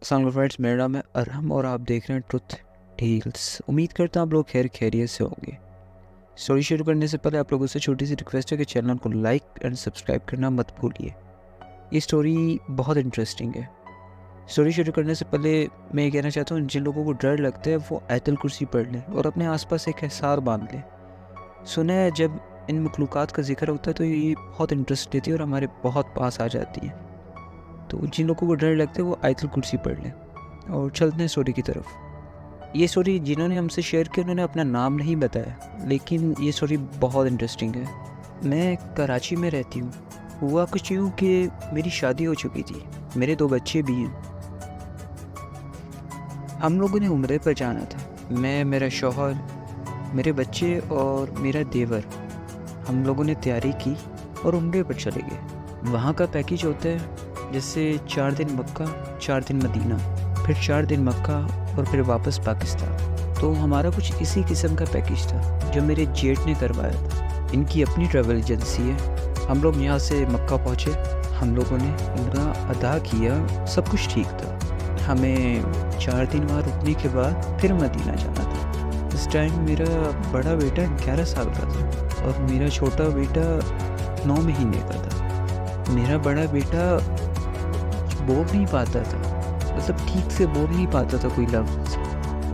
अस्सलाम फ्रेंड्स, मेरा नाम है अरहम और आप देख रहे हैं ट्रुथ टेल्स। उम्मीद करता हूँ आप लोग खैरियत से होंगे। स्टोरी शुरू करने से पहले आप लोगों से छोटी सी रिक्वेस्ट है कि चैनल को लाइक एंड सब्सक्राइब करना मत भूलिए। ये स्टोरी बहुत इंटरेस्टिंग है। स्टोरी शुरू करने से पहले मैं ये कहना चाहता हूँ, जिन लोगों को डर लगता है वो आयतुल कुर्सी पढ़ लें और अपने आसपास एक हिसार बांध लें। सुना है जब इन मखलूक़ात का जिक्र होता है तो ये बहुत इंटरेस्ट देती है और हमारे बहुत पास आ जाती है। तो जिन लोगों को डर लगता है वो आयतुल कुर्सी पढ़ लें और चलते हैं स्टोरी की तरफ। ये स्टोरी जिन्होंने हमसे शेयर की उन्होंने अपना नाम नहीं बताया, लेकिन ये स्टोरी बहुत इंटरेस्टिंग है। मैं कराची में रहती हूँ। हुआ कुछ यूँ कि मेरी शादी हो चुकी थी, मेरे 2 बच्चे भी हैं। हम लोगों ने उम्रे पर जाना था, मैं, मेरा शौहर, मेरे बच्चे और मेरा देवर। हम लोगों ने तैयारी की और उम्रे पर चले गए। वहाँ का पैकेज होता है जैसे 4 दिन मक्का, 4 दिन मदीना, फिर 4 दिन मक्का और फिर वापस पाकिस्तान। तो हमारा कुछ इसी किस्म का पैकेज था जो मेरे जेठ ने करवाया था। इनकी अपनी ट्रैवल एजेंसी है। हम लोग यहाँ से मक्का पहुँचे, हम लोगों ने उम्रा अदा किया, सब कुछ ठीक था। हमें 4 दिन वहाँ रुकने के बाद फिर मदीना जाना था। इस टाइम मेरा बड़ा बेटा 11 साल का था और मेरा छोटा बेटा 9 महीने का था। मेरा बड़ा बेटा बोल नहीं पाता था, मतलब ठीक से बोल नहीं पाता था कोई लफ्ज़।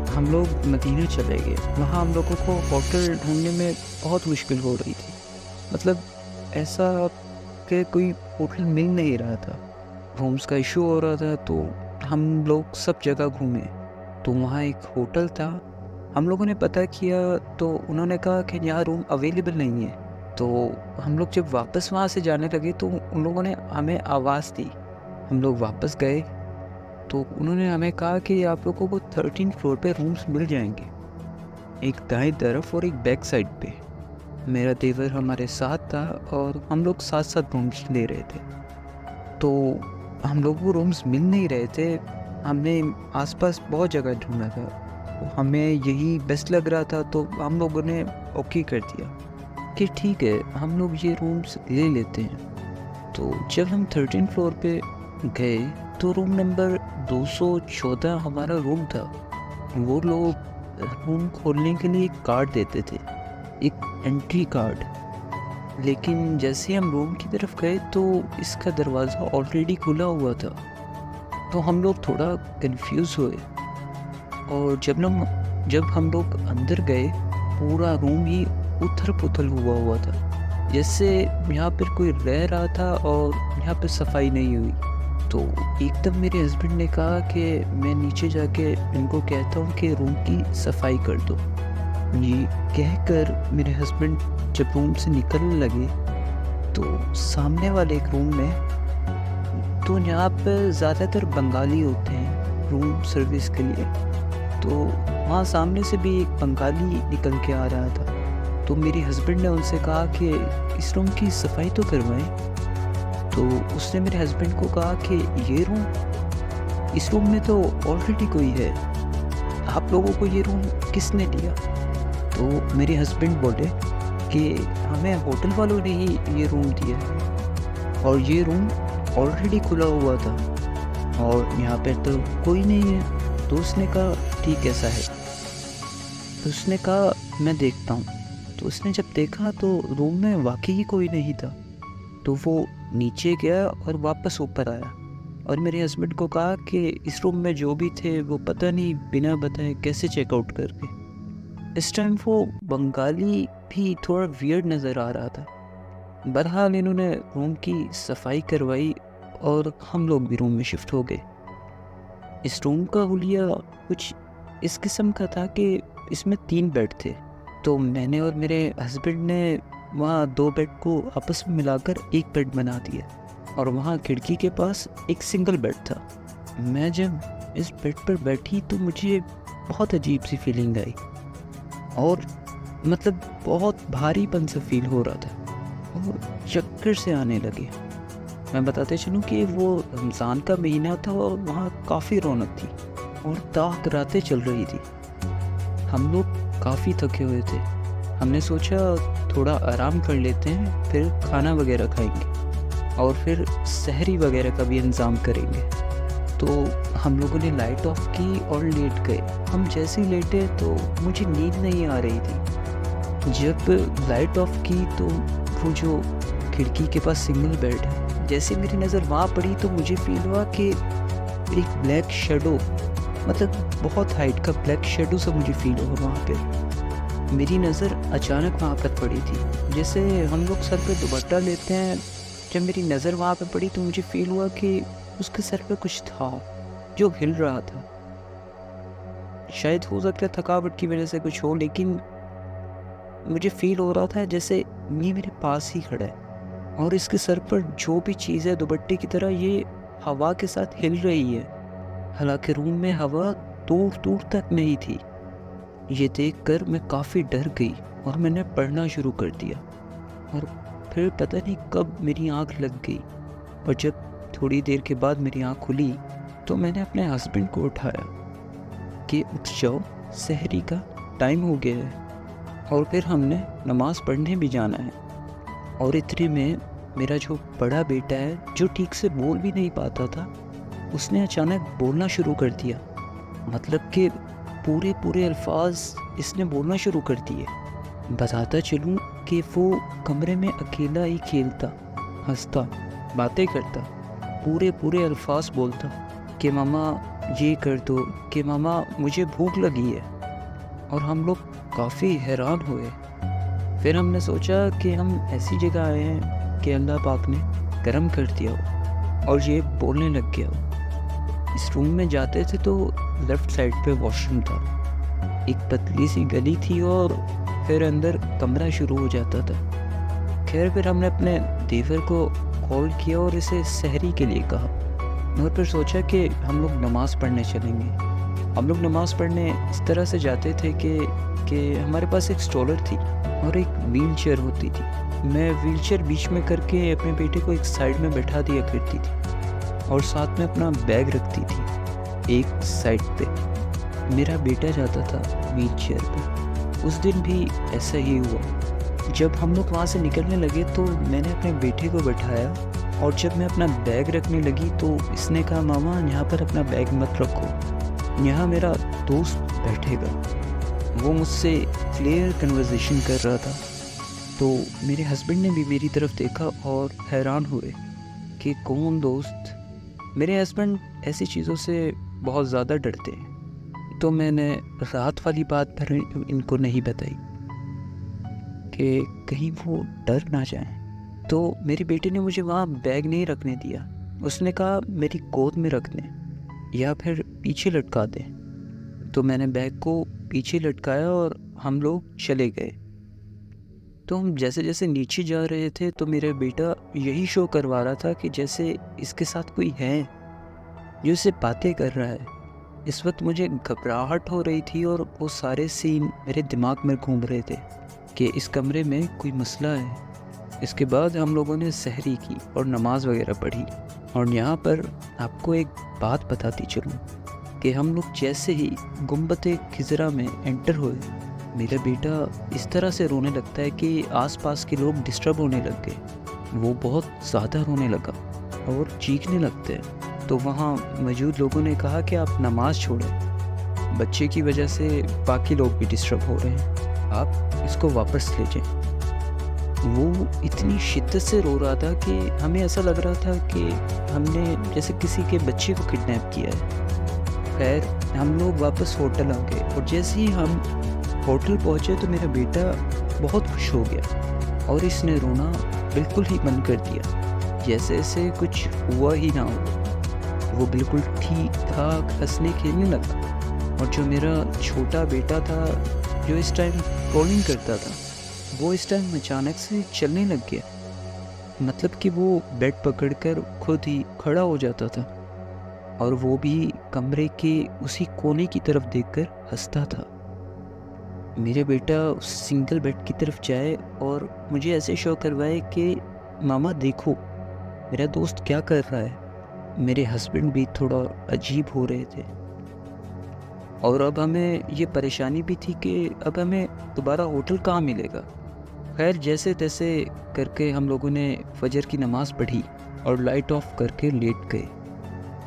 हम लोग मदीना चले गए। वहाँ हम लोगों को होटल ढूंढने में बहुत मुश्किल हो रही थी। मतलब ऐसा कि कोई होटल मिल नहीं रहा था, रूम्स का इशू हो रहा था। तो हम लोग सब जगह घूमे, तो वहाँ एक होटल था। हम लोगों ने पता किया तो उन्होंने कहा कि यहाँ रूम अवेलेबल नहीं है। तो हम लोग जब वापस वहाँ से जाने लगे तो उन लोगों ने हमें आवाज़ दी। हम लोग वापस गए तो उन्होंने हमें कहा कि आप लोगों को 13 फ्लोर पे रूम्स मिल जाएंगे, एक दाएं तरफ और एक बैक साइड पे। मेरा देवर हमारे साथ था और हम लोग साथ साथ रूम्स ले रहे थे। तो हम लोग वो रूम्स मिल नहीं रहे थे। हमने आसपास बहुत जगह ढूंढा था, तो हमें यही बेस्ट लग रहा था। तो हम लोगों ने ओके कर दिया कि ठीक है, हम लोग ये रूम्स ले लेते हैं। तो जब हम 13 फ्लोर पे गए तो रूम नंबर 214 हमारा रूम था। वो लोग रूम खोलने के लिए एक कार्ड देते थे, एक एंट्री कार्ड। लेकिन जैसे हम रूम की तरफ गए तो इसका दरवाज़ा ऑलरेडी खुला हुआ था। तो हम लोग थोड़ा कंफ्यूज हुए और जब हम लोग अंदर गए, पूरा रूम ही उथल पुथल हुआ था, जैसे यहाँ पर कोई रह रहा था और यहाँ पर सफाई नहीं हुई। तो एकदम मेरे हस्बैंड ने कहा कि मैं नीचे जाके इनको कहता हूँ कि रूम की सफाई कर दो। ये कहकर मेरे हस्बैंड जब रूम से निकलने लगे तो सामने वाले एक रूम में, तो यहाँ पर ज़्यादातर बंगाली होते हैं रूम सर्विस के लिए, तो वहाँ सामने से भी एक बंगाली निकल के आ रहा था। तो मेरे हस्बैंड ने उनसे कहा कि इस रूम की सफाई तो करवाएं। तो उसने मेरे हस्बैंड को कहा कि ये रूम, इस रूम में तो ऑलरेडी कोई है, आप लोगों को ये रूम किसने दिया? तो मेरे हस्बैंड बोले कि हमें होटल वालों ने ही ये रूम दिया और ये रूम ऑलरेडी खुला हुआ था और यहाँ पे तो कोई नहीं है। तो उसने कहा ठीक ऐसा है। तो उसने कहा मैं देखता हूँ। तो उसने जब देखा तो रूम में वाकई ही कोई नहीं था। तो वो नीचे गया और वापस ऊपर आया और मेरे हस्बैंड को कहा कि इस रूम में जो भी थे वो पता नहीं बिना बताए कैसे चेकआउट कर गए। इस टाइम वो बंगाली भी थोड़ा वियर्ड नज़र आ रहा था। बहरहाल इन्होंने रूम की सफाई करवाई और हम लोग भी रूम में शिफ्ट हो गए। इस रूम का हुलिया कुछ इस किस्म का था कि इसमें 3 बेड थे। तो मैंने और मेरे हस्बैंड ने वहाँ 2 बेड को आपस में मिलाकर एक बेड बना दिया और वहाँ खिड़की के पास एक सिंगल बेड था। मैं जब इस बेड पर बैठी तो मुझे बहुत अजीब सी फीलिंग आई और मतलब बहुत भारीपन सा फील हो रहा था और चक्कर से आने लगे। मैं बताते चलूँ कि वो रमज़ान का महीना था और वहाँ काफ़ी रौनक थी और ताक रातें चल रही थी। हम लोग काफ़ी थके हुए थे। हमने सोचा थोड़ा आराम कर लेते हैं, फिर खाना वगैरह खाएंगे और फिर सहरी वगैरह का भी इंतज़ाम करेंगे। तो हम लोगों ने लाइट ऑफ की और लेट गए। हम जैसे ही लेटे तो मुझे नींद नहीं आ रही थी। जब लाइट ऑफ की तो वो जो खिड़की के पास सिंगल बेड है, जैसे मेरी नज़र वहाँ पड़ी तो मुझे फील हुआ कि एक ब्लैक शेडो, मतलब बहुत हाइट का ब्लैक शेडो सा मुझे फील हुआ वहाँ पे। मेरी नज़र अचानक वहाँ पर पड़ी थी। जैसे हम लोग सर पे दुपट्टा लेते हैं, जब मेरी नज़र वहाँ पे पड़ी तो मुझे फील हुआ कि उसके सर पे कुछ था जो हिल रहा था। शायद हो सकता है थकावट की वजह से कुछ हो, लेकिन मुझे फील हो रहा था जैसे ये मेरे पास ही खड़ा है और इसके सर पर जो भी चीज़ है दुपट्टे की तरह ये हवा के साथ हिल रही है। हालांकि रूम में हवा दूर दूर तक नहीं थी। ये देखकर मैं काफ़ी डर गई और मैंने पढ़ना शुरू कर दिया। और फिर पता नहीं कब मेरी आंख लग गई, और जब थोड़ी देर के बाद मेरी आंख खुली तो मैंने अपने हस्बैंड को उठाया कि उठ जाओ, सहरी का टाइम हो गया है और फिर हमने नमाज़ पढ़ने भी जाना है। और इतने में मेरा जो बड़ा बेटा है, जो ठीक से बोल भी नहीं पाता था, उसने अचानक बोलना शुरू कर दिया। मतलब कि पूरे पूरे अल्फाज इसने बोलना शुरू कर दिए। बताता चलूँ कि वो कमरे में अकेला ही खेलता, हंसता, बातें करता, पूरे पूरे अल्फाज बोलता कि मामा ये कर दो, कि मामा मुझे भूख लगी है। और हम लोग काफ़ी हैरान हुए। फिर हमने सोचा कि हम ऐसी जगह आए हैं कि अल्लाह पाक ने करम कर दिया हो और ये बोलने लग गया हो। इस रूम में जाते थे तो लेफ़्ट साइड पे वॉशरूम था, एक पतली सी गली थी और फिर अंदर कमरा शुरू हो जाता था। खैर फिर हमने अपने देवर को कॉल किया और इसे सहरी के लिए कहा और फिर सोचा कि हम लोग नमाज़ पढ़ने चलेंगे। हम लोग नमाज़ पढ़ने इस तरह से जाते थे कि हमारे पास एक स्ट्रोलर थी और एक व्हील चेयर होती थी। मैं व्हील चेयर बीच में करके अपने बेटे को एक साइड में बैठा दिया करती थी और साथ में अपना बैग रखती थी एक साइड पे। मेरा बेटा जाता था व्हील चेयर पे। उस दिन भी ऐसा ही हुआ। जब हम लोग वहाँ से निकलने लगे तो मैंने अपने बेटे को बैठाया और जब मैं अपना बैग रखने लगी तो इसने कहा, मामा यहाँ पर अपना बैग मत रखो, यहाँ मेरा दोस्त बैठेगा। वो मुझसे क्लियर कन्वर्सेशन कर रहा था। तो मेरे हस्बैंड ने भी मेरी तरफ देखा और हैरान हुए कि कौन दोस्त। मेरे हस्बैंड ऐसी चीज़ों से बहुत ज़्यादा डरते हैं, तो मैंने रात वाली बात पर इनको नहीं बताई कि कहीं वो डर ना जाए। तो मेरे बेटे ने मुझे वहाँ बैग नहीं रखने दिया। उसने कहा मेरी गोद में रख दें या फिर पीछे लटका दें। तो मैंने बैग को पीछे लटकाया और हम लोग चले गए। तो हम जैसे जैसे नीचे जा रहे थे तो मेरा बेटा यही शो करवा रहा था कि जैसे इसके साथ कोई है जो इससे बातें कर रहा है। इस वक्त मुझे घबराहट हो रही थी और वो सारे सीन मेरे दिमाग में घूम रहे थे कि इस कमरे में कोई मसला है। इसके बाद हम लोगों ने सहरी की और नमाज़ वगैरह पढ़ी। और यहाँ पर आपको एक बात बताती चलूँ कि हम लोग जैसे ही गुंबद खिजरा में एंटर हुए, मेरा बेटा इस तरह से रोने लगता है कि आसपास के लोग डिस्टर्ब होने लग गए। वो बहुत ज़्यादा रोने लगा और चीखने लगते हैं। तो वहाँ मौजूद लोगों ने कहा कि आप नमाज छोड़ें, बच्चे की वजह से बाकी लोग भी डिस्टर्ब हो रहे हैं, आप इसको वापस ले जाएं। वो इतनी शिद्दत से रो रहा था कि हमें ऐसा लग रहा था कि हमने जैसे किसी के बच्चे को किडनैप किया है। खैर हम लोग वापस होटल आ गए और जैसे ही हम होटल पहुँचे तो मेरा बेटा बहुत खुश हो गया और इसने रोना बिल्कुल ही बंद कर दिया, जैसे ऐसे कुछ हुआ ही ना हो। वो बिल्कुल ठीक ठाक हंसने खेलने लगा। और जो मेरा छोटा बेटा था जो इस टाइम कॉलिंग करता था, वो इस टाइम अचानक से चलने लग गया। मतलब कि वो बेड पकड़कर खुद ही खड़ा हो जाता था और वो भी कमरे के उसी कोने की तरफ देखकर हंसता था। मेरा बेटा उस सिंगल बेड की तरफ जाए और मुझे ऐसे शो करवाए कि मामा देखो मेरा दोस्त क्या कर रहा है। मेरे हस्बैंड भी थोड़ा अजीब हो रहे थे और अब हमें ये परेशानी भी थी कि अब हमें दोबारा होटल कहाँ मिलेगा। खैर जैसे तैसे करके हम लोगों ने फजर की नमाज़ पढ़ी और लाइट ऑफ करके लेट गए।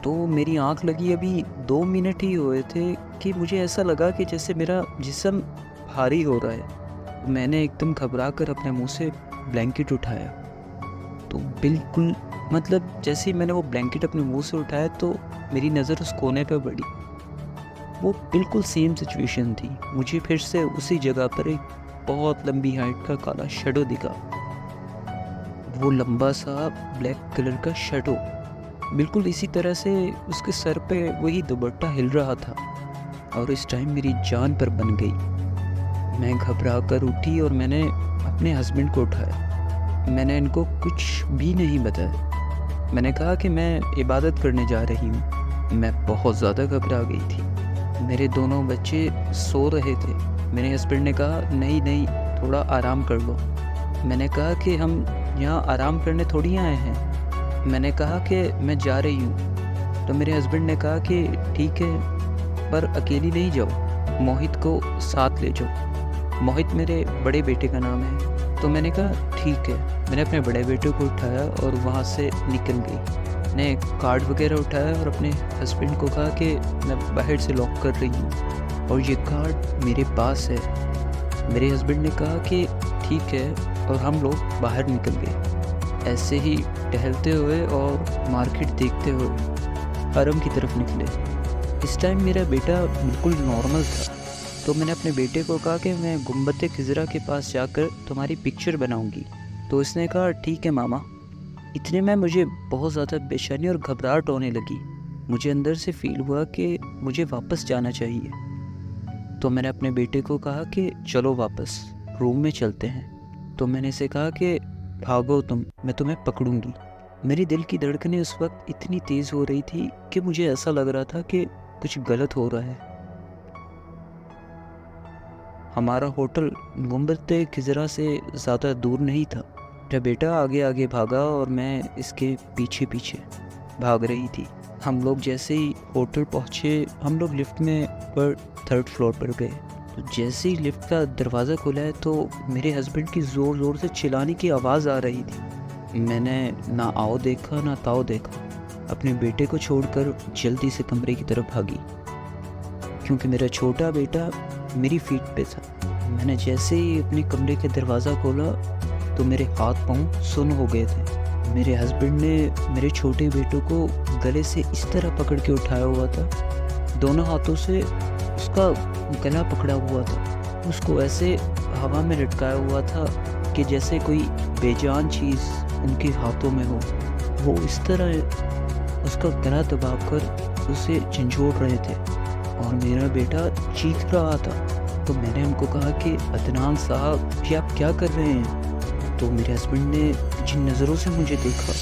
तो मेरी आँख लगी अभी 2 मिनट ही हुए थे कि मुझे ऐसा लगा कि जैसे मेरा जिस्म भारी हो रहा है। मैंने एकदम घबरा कर अपने मुँह से ब्लैंकेट उठाया, तो बिल्कुल मतलब जैसे ही मैंने वो ब्लैंकेट अपने मुँह से उठाया तो मेरी नज़र उस कोने पे पड़ी। वो बिल्कुल सेम सिचुएशन थी। मुझे फिर से उसी जगह पर एक बहुत लंबी हाइट का काला शैडो दिखा। वो लंबा सा ब्लैक कलर का शैडो, बिल्कुल इसी तरह से उसके सर पे वही दुपट्टा हिल रहा था और इस टाइम मेरी जान पर बन गई। मैं घबरा कर उठी और मैंने अपने हस्बैंड को उठाया। मैंने इनको कुछ भी नहीं बताया। मैंने कहा कि मैं इबादत करने जा रही हूँ। मैं बहुत ज़्यादा घबरा गई थी। मेरे दोनों बच्चे सो रहे थे। मेरे हस्बैंड ने कहा नहीं नहीं, थोड़ा आराम कर लो। मैंने कहा कि हम यहाँ आराम करने थोड़ी आए हैं। मैंने कहा कि मैं जा रही हूँ। तो मेरे हस्बैंड ने कहा कि ठीक है, पर अकेली नहीं जाओ, मोहित को साथ ले जाओ। मोहित मेरे बड़े बेटे का नाम है। तो मैंने कहा ठीक है। मैंने अपने बड़े बेटे को उठाया और वहाँ से निकल गई। मैंने कार्ड वगैरह उठाया और अपने हस्बैंड को कहा कि मैं बाहर से लॉक कर रही हूँ और ये कार्ड मेरे पास है। मेरे हस्बैंड ने कहा कि ठीक है और हम लोग बाहर निकल गए। ऐसे ही टहलते हुए और मार्केट देखते हुए हरम की तरफ निकले। इस टाइम मेरा बेटा बिल्कुल नॉर्मल था। तो मैंने अपने बेटे को कहा कि मैं गुम्बद खिजरा के पास जाकर तुम्हारी पिक्चर बनाऊंगी। तो उसने कहा ठीक है मामा। इतने में मुझे बहुत ज़्यादा बेचैनी और घबराहट होने लगी। मुझे अंदर से फील हुआ कि मुझे वापस जाना चाहिए। तो मैंने अपने बेटे को कहा कि चलो वापस रूम में चलते हैं। तो मैंने इसे कहा कि भागो तुम, मैं तुम्हें पकड़ूंगी। मेरी दिल की धड़कनें उस वक्त इतनी तेज़ हो रही थी कि मुझे ऐसा लग रहा था कि कुछ गलत हो रहा है। हमारा होटल गुम्बद खिजरा से ज़्यादा दूर नहीं था। मेरा बेटा आगे आगे भागा और मैं इसके पीछे पीछे भाग रही थी। हम लोग जैसे ही होटल पहुँचे, हम लोग लिफ्ट में पर 3rd फ्लोर पर गए। तो जैसे ही लिफ्ट का दरवाज़ा खुला है तो मेरे हस्बैंड की ज़ोर ज़ोर से चिल्लाने की आवाज़ आ रही थी। मैंने ना आओ देखा ना ताओ देखा, अपने बेटे को छोड़कर जल्दी से कमरे की तरफ भागी, क्योंकि मेरा छोटा बेटा मेरी फीट पे था। मैंने जैसे ही अपने कमरे का दरवाज़ा खोला तो मेरे हाथ पाँव सुन्न हो गए थे। मेरे हस्बैंड ने मेरे छोटे बेटों को गले से इस तरह पकड़ के उठाया हुआ था। दोनों हाथों से उसका गला पकड़ा हुआ था। उसको ऐसे हवा में लटकाया हुआ था कि जैसे कोई बेजान चीज़ उनके हाथों में हो। वो इस तरह उसका गला दबाकर उसे झंझोड़ रहे थे और मेरा बेटा चीख रहा था। तो मैंने उनको कहा कि अदनान साहब, ये आप क्या कर रहे हैं? तो मेरे हस्बैंड ने जिन नज़रों से मुझे देखा,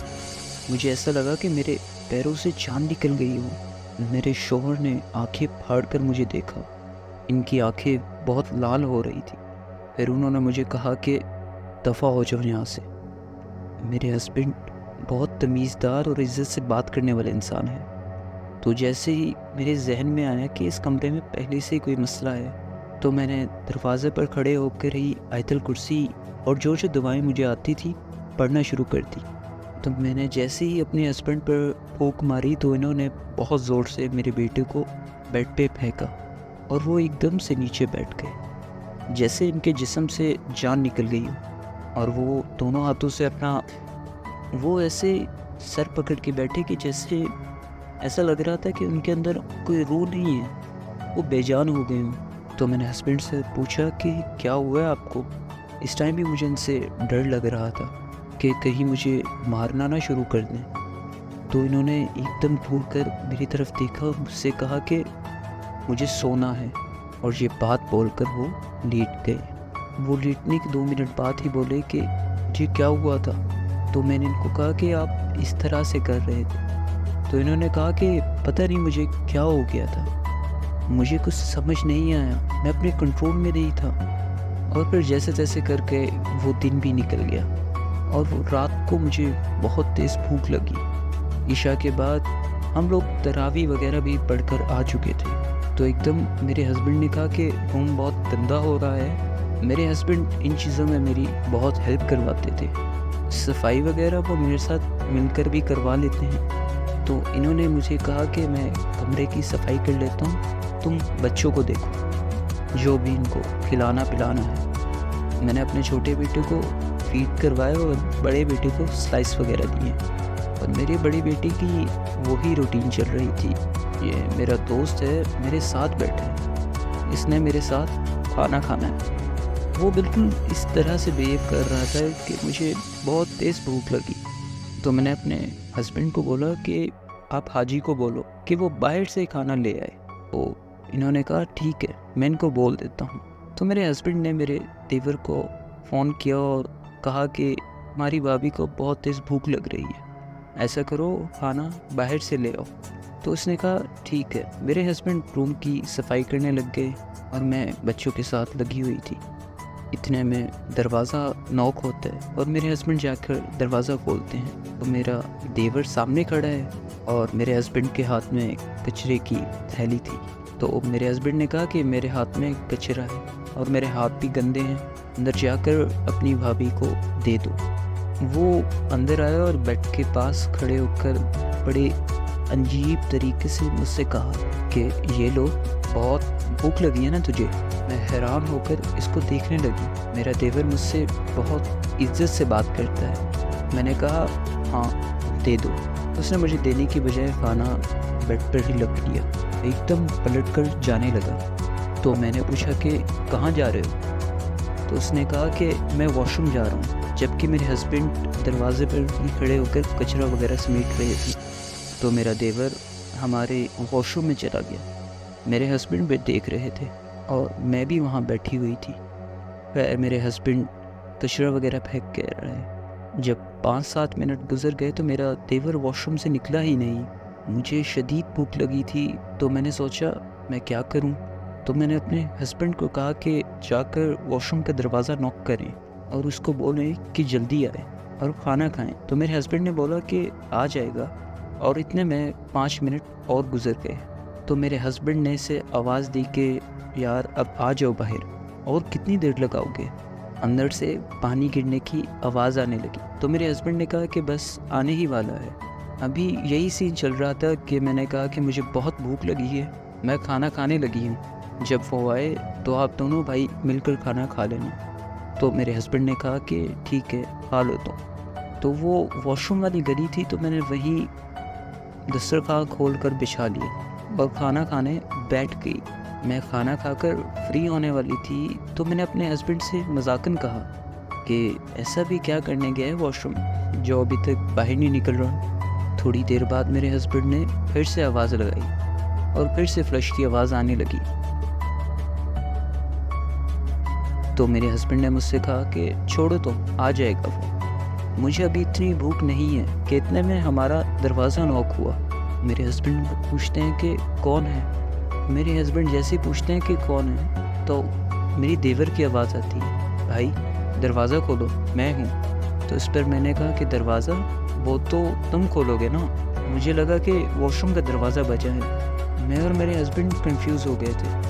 मुझे ऐसा लगा कि मेरे पैरों से जान निकल गई हो। मेरे शौहर ने आंखें फाड़ कर मुझे देखा। इनकी आंखें बहुत लाल हो रही थी। फिर उन्होंने मुझे कहा कि दफ़ा हो जाओ यहाँ से। मेरे हस्बैंड बहुत तमीज़दार और इज़्ज़त से बात करने वाले इंसान हैं। तो जैसे ही मेरे जहन में आया कि इस कमरे में पहले से कोई मसला है, तो मैंने दरवाज़े पर खड़े होकर ही आयतल कुर्सी और जो दुआएं मुझे आती थी पढ़ना शुरू कर दी। तो मैंने जैसे ही अपने हस्बैंड पर फूंक मारी तो इन्होंने बहुत ज़ोर से मेरे बेटे को बेड पे फेंका और वो एकदम से नीचे बैठ गए, जैसे इनके जिस्म से जान निकल गई और वो दोनों हाथों से अपना वो ऐसे सर पकड़ के बैठे कि जैसे ऐसा लग रहा था कि उनके अंदर कोई रूह नहीं है, वो बेजान हो गए हों। तो मैंने हस्बैंड से पूछा कि क्या हुआ है आपको? इस टाइम भी मुझे इनसे डर लग रहा था कि कहीं मुझे मारना ना शुरू कर दें। तो इन्होंने एकदम घूर कर मेरी तरफ देखा और मुझसे कहा कि मुझे सोना है, और ये बात बोलकर वो लेट गए। वो लेटने के 2 मिनट बाद ही बोले कि जी क्या हुआ था? तो मैंने इनको कहा कि आप इस तरह से कर रहे थे। तो इन्होंने कहा कि पता नहीं मुझे क्या हो गया था, मुझे कुछ समझ नहीं आया, मैं अपने कंट्रोल में नहीं था। और फिर जैसे तैसे करके वो दिन भी निकल गया और वो रात को मुझे बहुत तेज़ भूख लगी। ईशा के बाद हम लोग तरावी वगैरह भी पढ़कर आ चुके थे। तो एकदम मेरे हस्बैंड ने कहा कि रूम बहुत गंदा हो रहा है। मेरे हस्बैंड इन चीज़ों में मेरी बहुत हेल्प करवाते थे, सफाई वगैरह वो मेरे साथ मिलकर भी करवा लेते हैं। तो इन्होंने मुझे कहा कि मैं कमरे की सफाई कर लेता हूँ, तुम बच्चों को देखो, जो भी इनको खिलाना पिलाना है। मैंने अपने छोटे बेटे को फीड करवाया और बड़े बेटे को स्लाइस वगैरह दिए। और मेरी बड़ी बेटी की वही रूटीन चल रही थी। ये मेरा दोस्त है, मेरे साथ बैठा है, इसने मेरे साथ खाना खाना है। वो बिल्कुल इस तरह से बिहेव कर रहा था कि मुझे बहुत तेज़ भूख लगी। तो मैंने अपने हस्बैंड को बोला कि आप हाजी को बोलो कि वो बाहर से खाना ले आए। तो इन्होंने कहा ठीक है, मैं इनको बोल देता हूँ। तो मेरे हस्बैंड ने मेरे देवर को फ़ोन किया और कहा कि हमारी भाभी को बहुत तेज़ भूख लग रही है, ऐसा करो खाना बाहर से ले आओ। तो उसने कहा ठीक है। मेरे हस्बैंड रूम की सफाई करने लग गए और मैं बच्चों के साथ लगी हुई थी। इतने में दरवाज़ा नॉक होता है और मेरे हस्बैंड जाकर दरवाज़ा खोलते हैं। तो मेरा देवर सामने खड़ा है और मेरे हस्बैंड के हाथ में कचरे की थैली थी। तो मेरे हस्बैंड ने कहा कि मेरे हाथ में कचरा है और मेरे हाथ भी गंदे हैं, अंदर जाकर अपनी भाभी को दे दो। वो अंदर आया और बेड के पास खड़े होकर बड़े अजीब तरीके से मुझसे कहा कि ये लो, बहुत भूख लगी है ना तुझे। मैं हैरान होकर इसको देखने लगी। मेरा देवर मुझसे बहुत इज्जत से बात करता है। मैंने कहा हाँ दे दो। उसने मुझे देने की बजाय खाना बेड पर ही लग लिया, एकदम पलटकर जाने लगा। तो मैंने पूछा कि कहाँ जा रहे हो? तो उसने कहा कि मैं वॉशरूम जा रहा हूँ, जबकि मेरे हस्बैंड दरवाजे पर ही खड़े होकर कचरा वगैरह समेट रहे थे। तो मेरा देवर हमारे वॉशरूम में चला गया। मेरे हस्बैंड भी देख रहे थे और मैं भी वहाँ बैठी हुई थी। फिर मेरे हस्बैंड कचरा वगैरह फेंक के रहे। जब 5-7 मिनट गुजर गए तो मेरा देवर वॉशरूम से निकला ही नहीं। मुझे शदीद भूख लगी थी, तो मैंने सोचा मैं क्या करूं। तो मैंने अपने हस्बैंड को कहा कि जाकर वॉशरूम का दरवाज़ा नॉक करें और उसको बोलें कि जल्दी आए और खाना खाएं। तो मेरे हस्बैंड ने बोला कि आ जाएगा, और इतने में 5 मिनट और गुजर गए। तो मेरे हस्बैंड ने इसे आवाज़ दी कि यार अब आ जाओ बाहर, और कितनी देर लगाओगे। अंदर से पानी गिरने की आवाज़ आने लगी। तो मेरे हस्बैंड ने कहा कि बस आने ही वाला है। अभी यही सीन चल रहा था कि मैंने कहा कि मुझे बहुत भूख लगी है, मैं खाना खाने लगी हूँ। जब वो आए तो आप दोनों भाई मिलकर खाना खा लेना। तो मेरे हस्बैंड ने कहा कि ठीक है खा लो। तो वो वॉशरूम वाली गली थी, तो मैंने वही दस्तरखान खोल कर बिछा लिए और खाना खाने बैठ गई। मैं खाना खाकर फ्री होने वाली थी तो मैंने अपने हस्बैंड से मजाकन कहा कि ऐसा भी क्या करने गया है वॉशरूम जो अभी तक बाहर नहीं निकल रहा। थोड़ी देर बाद मेरे हस्बैंड ने फिर से आवाज़ लगाई और फिर से फ्लश की आवाज़ आने लगी। तो मेरे हस्बैंड ने मुझसे कहा कि छोड़ो तो आ जाएगा वो, मुझे अभी इतनी भूख नहीं है। कि इतने में हमारा दरवाज़ा नॉक हुआ। मेरे हस्बैंड पूछते हैं कि कौन है। मेरे हस्बैंड जैसे ही पूछते हैं कि कौन है तो मेरी देवर की आवाज़ आती है, भाई दरवाज़ा खोलो मैं हूँ। तो इस पर मैंने कहा कि दरवाज़ा वो तो तुम खोलोगे ना। मुझे लगा कि वॉशरूम का दरवाज़ा बचा है। मैं और मेरे हस्बैंड कंफ्यूज हो गए थे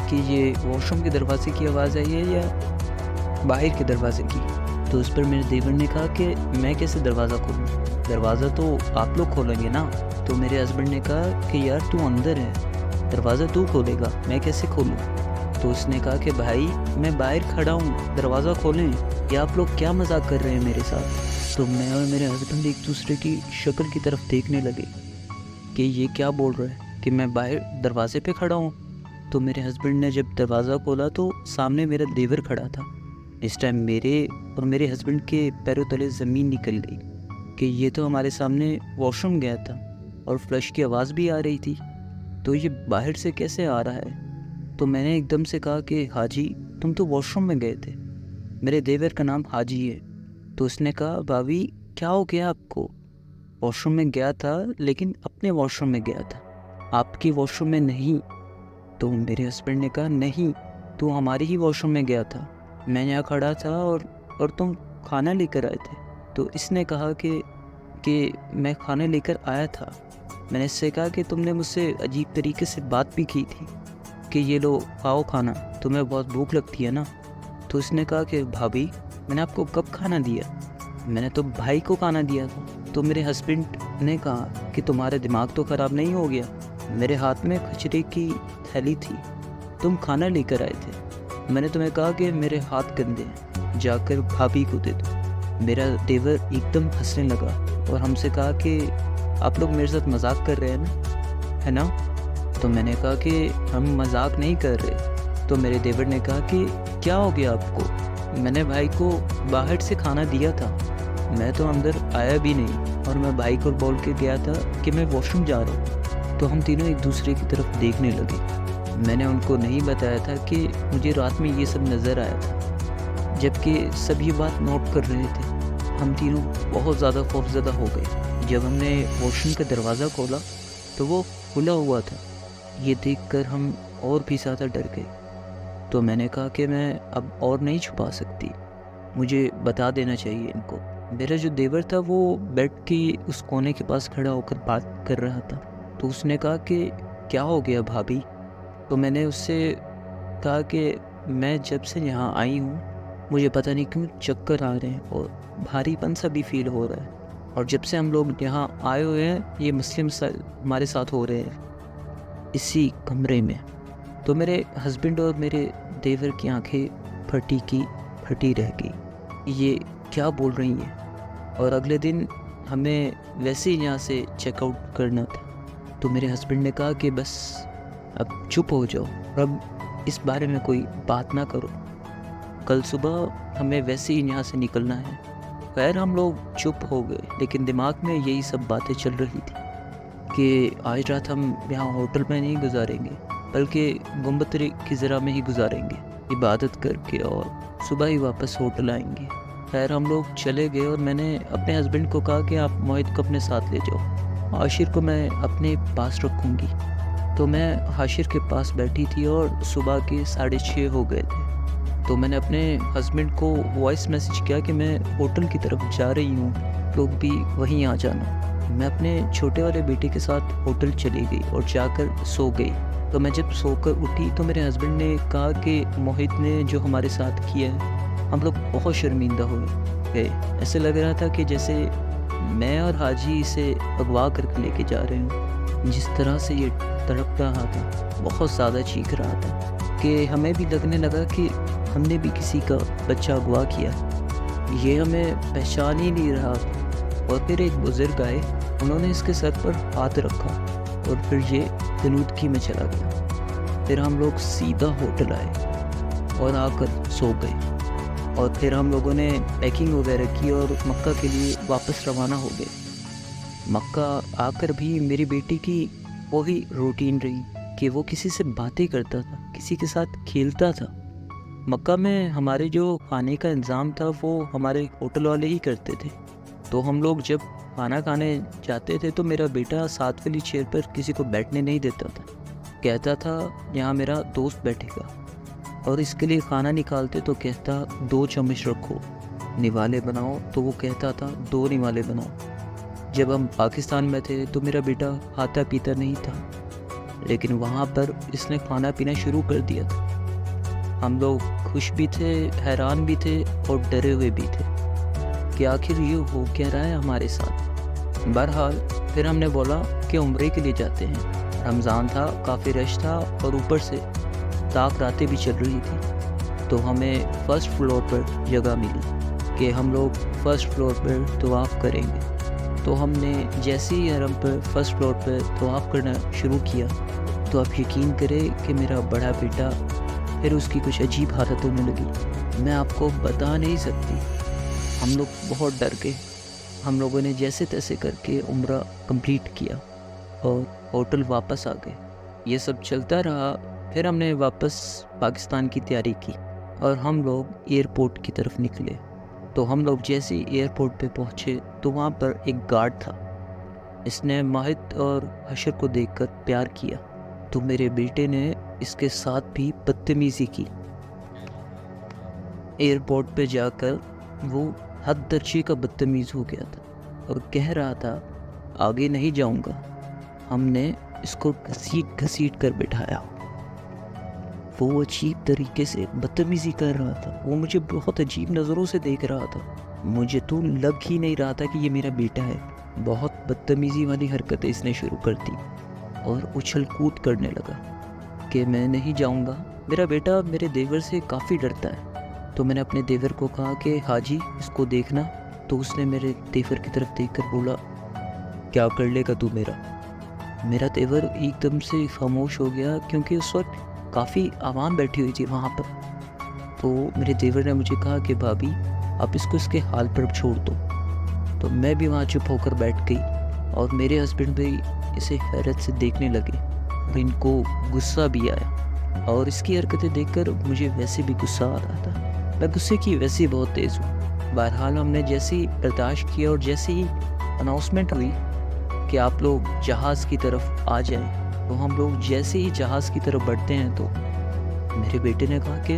कि ये वॉशरूम के दरवाजे की आवाज़ आई है या बाहर के दरवाजे की। तो उस पर मेरे देवर ने कहा कि मैं कैसे दरवाज़ा खोलूँ, दरवाज़ा तो आप लोग खोलेंगे ना। तो मेरे हस्बैंड ने कहा कि यार तू अंदर है, दरवाज़ा तू खोलेगा, मैं कैसे खोलूँ। तो उसने कहा कि भाई मैं बाहर खड़ा हूँ, दरवाज़ा खोलें। या आप लोग क्या मजाक कर रहे हैं मेरे साथ। तो मैं और मेरे हस्बैंड एक दूसरे की शक्ल की तरफ देखने लगे कि ये क्या बोल रहा है कि मैं बाहर दरवाजे पे खड़ा हूँ। तो मेरे हस्बैंड ने जब दरवाज़ा खोला तो सामने मेरा देवर खड़ा था। इस टाइम मेरे और मेरे हस्बैंड के पैरों तले ज़मीन निकल गई कि ये तो हमारे सामने वॉशरूम गया था और फ्लश की आवाज़ भी आ रही थी, तो ये बाहर से कैसे आ रहा है। तो मैंने एकदम से कहा कि हाजी तुम तो वॉशरूम में गए थे। मेरे देवर का नाम हाजी है। तो उसने कहा भाभी क्या हो गया आपको, वॉशरूम में गया था लेकिन अपने वॉशरूम में गया था, आपकी वॉशरूम में नहीं। तो मेरे हस्बैंड ने कहा नहीं, तू हमारी ही वॉशरूम में गया था, मैं यहाँ खड़ा था और तुम खाना लेकर आए थे। तो इसने कहा कि मैं खाना लेकर आया था। मैंने इससे कहा कि तुमने मुझसे अजीब तरीके से बात भी की थी कि ये लो खाओ खाना, तुम्हें बहुत भूख लगती है ना। तो उसने कहा कि भाभी मैंने आपको कब खाना दिया, मैंने तो भाई को खाना दिया था। तो मेरे हस्बैंड ने कहा कि तुम्हारा दिमाग तो ख़राब नहीं हो गया। मेरे हाथ में खचरे की थैली थी, तुम खाना लेकर आए थे। मैंने तुम्हें कहा कि मेरे हाथ गंदे हैं, जाकर भाभी को दे दो। मेरा देवर एकदम हंसने लगा और हमसे कहा कि आप लोग मेरे साथ मजाक कर रहे हैं ना, है ना? तो मैंने कहा कि हम मजाक नहीं कर रहे। तो मेरे देवर ने कहा कि क्या हो गया आपको? मैंने भाई को बाहर से खाना दिया था, मैं तो अंदर आया भी नहीं और मैं भाई को बोल के गया था कि मैं वॉशरूम जा रहा हूँ। तो हम तीनों एक दूसरे की तरफ देखने लगे। मैंने उनको नहीं बताया था कि मुझे रात में ये सब नज़र आया था, जबकि सब ये बात नोट कर रहे थे। हम तीनों बहुत ज़्यादा खौफज़दा हो गए। जब हमने वॉशरूम का दरवाज़ा खोला तो वो खुला हुआ था। ये देखकर हम और भी ज़्यादा डर गए। तो मैंने कहा कि मैं अब और नहीं छुपा सकती, मुझे बता देना चाहिए इनको। मेरा जो देवर था वो बेड के उस कोने के पास खड़ा होकर बात कर रहा था। तो उसने कहा कि क्या हो गया भाभी? तो मैंने उससे कहा कि मैं जब से यहाँ आई हूँ मुझे पता नहीं क्यों चक्कर आ रहे हैं और भारीपन सा भी फील हो रहा है, और जब से हम लोग यहाँ आए हुए हैं ये मसले हमारे साथ हो रहे हैं इसी कमरे में। तो मेरे हस्बैंड और मेरे देवर की आंखें फटी की फटी रह गई, ये क्या बोल रही हैं? और अगले दिन हमें वैसे ही यहाँ से चेकआउट करना था। तो मेरे हस्बैंड ने कहा कि बस अब चुप हो जाओ और अब इस बारे में कोई बात ना करो, कल सुबह हमें वैसे ही यहाँ से निकलना है। खैर हम लोग चुप हो गए, लेकिन दिमाग में यही सब बातें चल रही थी कि आज रात हम यहाँ होटल में नहीं गुजारेंगे बल्कि गुम्बद की ज़रा में ही गुजारेंगे इबादत करके, और सुबह ही वापस होटल आएंगे। खैर हम लोग चले गए और मैंने अपने हस्बैंड को कहा कि आप मोहित को अपने साथ ले जाओ, हाशिर को मैं अपने पास रखूँगी। तो मैं हाशिर के पास बैठी थी और सुबह के 6:30 हो गए थे। तो मैंने अपने हस्बैंड को वॉइस मैसेज किया कि मैं होटल की तरफ जा रही हूँ, लोग भी वहीं आ जाना। मैं अपने छोटे वाले बेटे के साथ होटल चली गई और जाकर सो गई। तो मैं जब सोकर उठी तो मेरे हस्बैंड ने कहा कि मोहित ने जो हमारे साथ किया है, हम लोग बहुत शर्मिंदा हुए गए। ऐसे लग रहा था कि जैसे मैं और हाजी इसे अगवा करके लेके जा रहे हूँ। जिस तरह से ये तड़प रहा था, बहुत ज़्यादा चीख रहा था कि हमें भी लगने लगा कि हमने भी किसी का बच्चा अगवा किया। ये हमें पहचान ही नहीं रहा था। और फिर एक बुज़ुर्ग आए, उन्होंने इसके सर पर हाथ रखा और फिर ये गलूदगी में चला गया। फिर हम लोग सीधा होटल आए और आकर सो गए। और फिर हम लोगों ने पैकिंग वगैरह की और मक्का के लिए वापस रवाना हो गए। मक्का आकर भी मेरी बेटी की वही रूटीन रही कि वो किसी से बातें करता था, किसी के साथ खेलता था। मक्का में हमारे जो खाने का इंतज़ाम था वो हमारे होटल वाले ही करते थे। तो हम लोग जब खाना खाने जाते थे तो मेरा बेटा साथ वाली चेयर पर किसी को बैठने नहीं देता था, कहता था यहाँ मेरा दोस्त बैठेगा। और इसके लिए खाना निकालते तो कहता 2 चम्मच रखो, निवाले बनाओ, तो वो कहता था 2 निवाले बनाओ। जब हम पाकिस्तान में थे तो मेरा बेटा खाता पीता नहीं था, लेकिन वहाँ पर इसने खाना पीना शुरू कर दिया था। हम लोग खुश भी थे, हैरान भी थे और डरे हुए भी थे कि आखिर ये हो क्या रहा है हमारे साथ। बहरहाल फिर हमने बोला कि उम्रे के लिए जाते हैं। रमज़ान था, काफ़ी रश था और ऊपर से ताक रातें भी चल रही थी। तो हमें फ़र्स्ट फ्लोर पर जगह मिली कि हम लोग फ़र्स्ट फ्लोर पर तवाफ़ करेंगे। तो हमने जैसे ही हरम पर फ़र्स्ट फ्लोर पर तवाफ़ करना शुरू किया तो आप यकीन करें कि मेरा बड़ा बेटा फिर उसकी कुछ अजीब हालत होने लगी, मैं आपको बता नहीं सकती। हम लोग बहुत डर गए। हम लोगों ने जैसे तैसे करके उम्रा कंप्लीट किया और होटल वापस आ गए। ये सब चलता रहा। फिर हमने वापस पाकिस्तान की तैयारी की और हम लोग एयरपोर्ट की तरफ निकले। तो हम लोग जैसे ही एयरपोर्ट पे पहुँचे तो वहाँ पर एक गार्ड था। इसने माहित और हशर को देखकर प्यार किया, तो मेरे बेटे ने इसके साथ भी बदतमीज़ी की। एयरपोर्ट पे जाकर वो हद दर्जे का बदतमीज़ हो गया था और कह रहा था आगे नहीं जाऊंगा। हमने इसको घसीट घसीट कर बिठाया। वो अजीब तरीके से बदतमीज़ी कर रहा था। वो मुझे बहुत अजीब नज़रों से देख रहा था। मुझे तो लग ही नहीं रहा था कि ये मेरा बेटा है। बहुत बदतमीज़ी वाली हरकतें इसने शुरू कर दी और उछल कूद करने लगा कि मैं नहीं जाऊंगा। मेरा बेटा मेरे देवर से काफ़ी डरता है, तो मैंने अपने देवर को कहा कि हाजी इसको देखना। तो उसने मेरे देवर की तरफ देखकर बोला, क्या कर लेगा तू मेरा? मेरा देवर एकदम से खामोश हो गया, क्योंकि उस वक्त काफ़ी आवाम बैठी हुई थी वहाँ पर। तो मेरे देवर ने मुझे कहा कि भाभी आप इसको इसके हाल पर छोड़ दो। तो मैं भी वहाँ चुप होकर बैठ गई और मेरे हस्बैंड भी इसे हैरत से देखने लगे और इनको गुस्सा भी आया। और इसकी हरकतें देखकर मुझे वैसे भी गुस्सा आ रहा था। मैं गुस्से की वैसे ही बहुत तेज़ हूँ। बहरहाल हमने जैसे ही बर्दाश्त किया और जैसे ही अनाउंसमेंट हुई कि आप लोग जहाज़ की तरफ आ जाएं, तो हम लोग जैसे ही जहाज़ की तरफ बढ़ते हैं तो मेरे बेटे ने कहा कि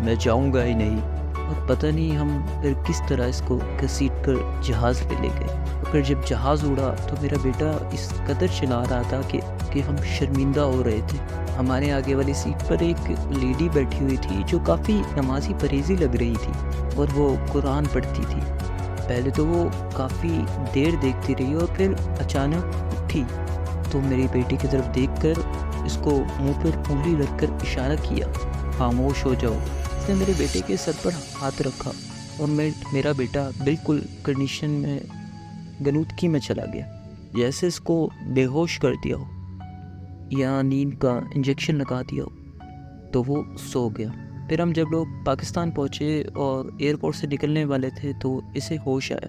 मैं जाऊंगा ही नहीं। और पता नहीं हम फिर किस तरह इसको घसीट कर जहाज़ पे ले गए। और फिर जब जहाज़ उड़ा तो मेरा बेटा इस कदर चिल्ला रहा था कि हम शर्मिंदा हो रहे थे। हमारे आगे वाली सीट पर एक लेडी बैठी हुई थी जो काफ़ी नमाजी परहेज़ी लग रही थी और वो कुरान पढ़ती थी। पहले तो वो काफ़ी देर देखती रही और फिर अचानक उठी तो मेरी बेटी की तरफ देखकर इसको मुंह पर उंगली रखकर इशारा किया, खामोश हो जाओ। उसने मेरे बेटे के सर पर हाथ रखा और मेरा बेटा बिल्कुल कंडीशन में गनूदगी में चला गया, जैसे इसको बेहोश कर दिया हो या नींद का इंजेक्शन लगा दिया हो। तो वो सो गया। फिर हम जब लोग पाकिस्तान पहुँचे और एयरपोर्ट से निकलने वाले थे तो इसे होश आया।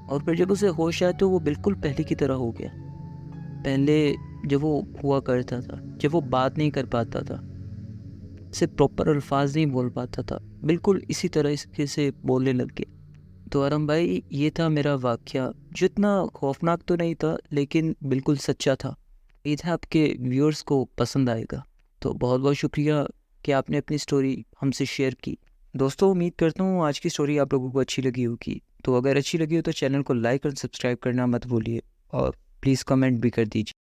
और फिर जब उसे होश आया तो वो बिल्कुल पहले की तरह हो गया। पहले जब वो हुआ करता था, जब वो बात नहीं कर पाता था, सिर्फ प्रॉपर अल्फाज नहीं बोल पाता था, बिल्कुल इसी तरह इसके से बोलने लग गया। तो आरम भाई ये था मेरा वाक़या, जो इतना खौफनाक तो नहीं था लेकिन बिल्कुल सच्चा था। उम्मीद है आपके व्यूअर्स को पसंद आएगा। तो बहुत बहुत शुक्रिया कि आपने अपनी स्टोरी हमसे शेयर की। दोस्तों उम्मीद करता हूँ आज की स्टोरी आप लोगों को अच्छी लगी होगी। तो अगर अच्छी लगी हो तो चैनल को लाइक और सब्सक्राइब करना मत भूलिए और प्लीज़ कमेंट भी कर दीजिए।